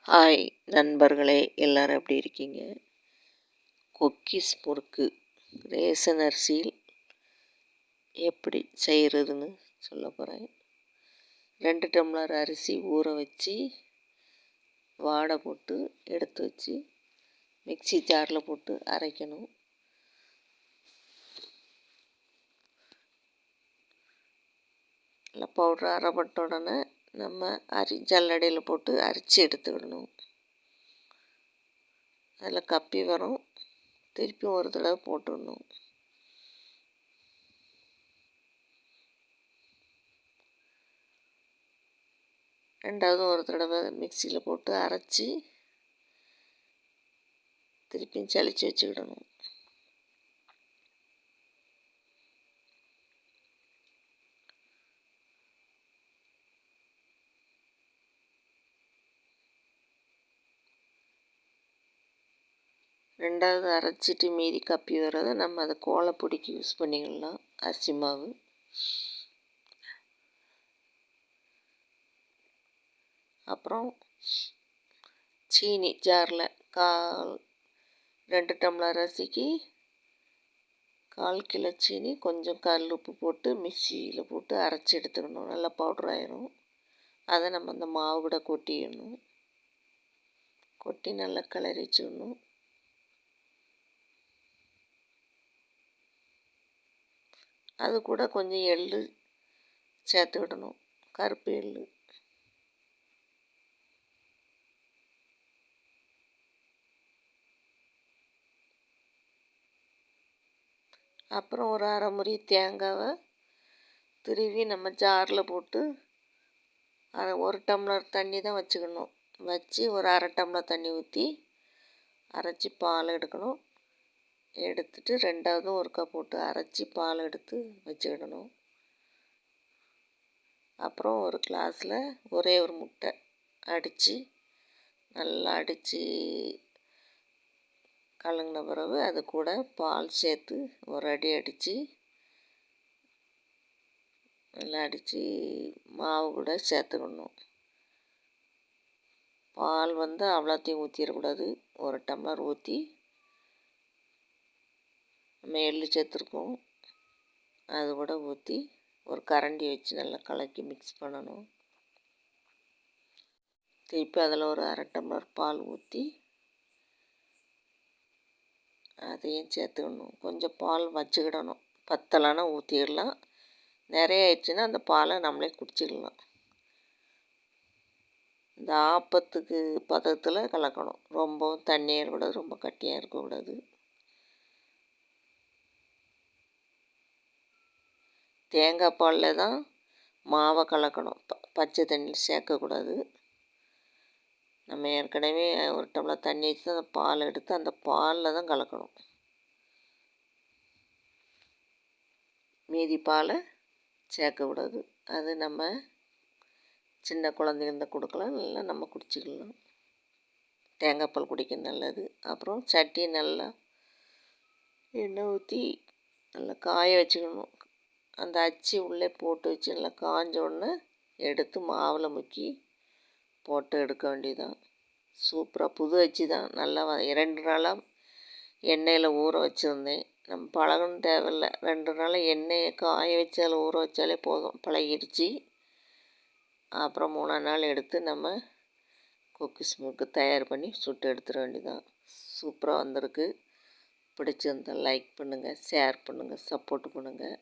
Hi நண்பர்களே, எல்லாரும் எப்படி இருக்கீங்க? குக்கீஸ் முறுக்கு ரேசன் அரிசியில் எப்படி செய்கிறதுன்னு சொல்ல போகிறேன். 2 டம்ளர் அரிசி ஊற வச்சு வாடை போட்டு எடுத்து வச்சு மிக்ஸி ஜாரில் போட்டு அரைக்கணும். நல்லா பவுட்ரு அரைப்பட்ட உடனே நம்ம ஜல்லடையில் போட்டு அரிச்சு எடுத்துக்கிடணும். அதில் கப்பி வரும், திருப்பி ஒரு தடவை போட்டுடணும். ரெண்டாவது ஒரு தடவை மிக்சியில் போட்டு அரைச்சி திருப்பியும் சலிச்சு வச்சுக்கிடணும். ரெண்டாவது அரைச்சிட்டு மீதி கப்பி வர்றதை நம்ம அதை கோலப்பொடிக்கு யூஸ் பண்ணிக்கலாம். அரிசி மாவு அப்புறம் சீனி ஜாரில் 2 டம்ளர் அரிசிக்கு 1/4 கிலோ சீனி, கொஞ்சம் கல் உப்பு போட்டு மிக்சியில் போட்டு அரைச்சி எடுத்துக்கணும். நல்லா பவுட்ரு ஆயிரும். அதை நம்ம அந்த மாவு கூட கொட்டிடணும். கொட்டி நல்லா கிளறி வச்சுக்கணும். அது கூட கொஞ்சம் எள்ளு சேர்த்துக்கிடணும், கருப்பு எள்ளு. அப்புறம் ஒரு அரை முறி தேங்காவை திருவி நம்ம ஜாரில் போட்டு 1 டம்ளர் தண்ணி தான் வச்சுக்கணும். வச்சு ஒரு அரை டம்ளர் தண்ணி ஊற்றி அரைச்சி பால் எடுக்கணும். எடுத்துட்டு ரெண்டாவதும் ஒருக்கா போட்டு அரைச்சி பால் எடுத்து வச்சுக்கிடணும். அப்புறம் ஒரு கிளாஸில் ஒரே ஒரு முட்டை அடித்து நல்லா அடித்து கலங்கின பிறகு அது கூட பால் சேர்த்து ஒரு அடி அடித்து நல்லா அடித்து மாவு கூட சேர்த்துக்கணும். பால் அவ்வளோத்தையும் ஊற்றிடக்கூடாது. 1 டம்ளர் ஊற்றி நம்ம எள்ளு சேர்த்துருக்கோம், அது கூட ஊற்றி ஒரு கரண்டி வச்சு நல்லா கலக்கி மிக்ஸ் பண்ணணும். திருப்பி அதில் ஒரு அரை டம்ளர் பால் ஊற்றி அதையும் சேர்த்துக்கணும். கொஞ்சம் பால் வச்சுக்கிடணும். பத்தலைன்னா ஊற்றிடலாம். நிறைய ஆயிடுச்சுன்னா அந்த பாலை நம்மளே குடிச்சிக்கலாம். இந்த ஆப்பத்துக்கு பதத்தில் கலக்கணும். ரொம்பவும் தண்ணியாக இருக்கக்கூடாது, ரொம்ப கட்டியாக இருக்கக்கூடாது. தேங்காய் பாலில் தான் மாவை கலக்கணும், பச்சை தண்ணியில் சேர்க்கக்கூடாது. நம்ம ஏற்கனவே 1 டம்ளர் தண்ணி வச்சு அந்த பால் எடுத்து அந்த பாலில் தான் கலக்கணும். மீதி பாலை சேர்க்கக்கூடாது. அது நம்ம சின்ன குழந்தைங்க கொடுக்கலாம், இல்லை நம்ம குடிச்சிக்கலாம். தேங்காய் பால் குடிக்க நல்லது. அப்புறம் சட்டி நல்லா எண்ணெய் ஊற்றி நல்லா காய வச்சுக்கணும். அந்த அச்சு உள்ளே போட்டு வச்சு நல்லா காஞ்ச உடனே எடுத்து மாவில் முக்கி போட்டு எடுக்க வேண்டியதுதான். சூப்பராக புது அச்சு தான். நல்லா 2 நாளாக எண்ணெயில் ஊற வச்சுருந்தேன். நம்ம பழகணும் தேவையில்லை. 2 நாளாக எண்ணெயை காய வச்சு அதில் ஊற வச்சாலே போதும், பழகிடுச்சு. அப்புறம் 3ஆம் நாள் எடுத்து நம்ம குக்கீஸ் முறுக்கு தயார் பண்ணி சுட்டு எடுத்துட வேண்டியதான். சூப்பராக வந்திருக்கு. பிடிச்சிருந்தால் லைக் பண்ணுங்கள், ஷேர் பண்ணுங்கள், சப்போர்ட் பண்ணுங்கள்.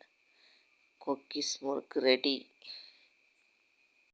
குக்கீஸ் முறுக்கு ரெடி.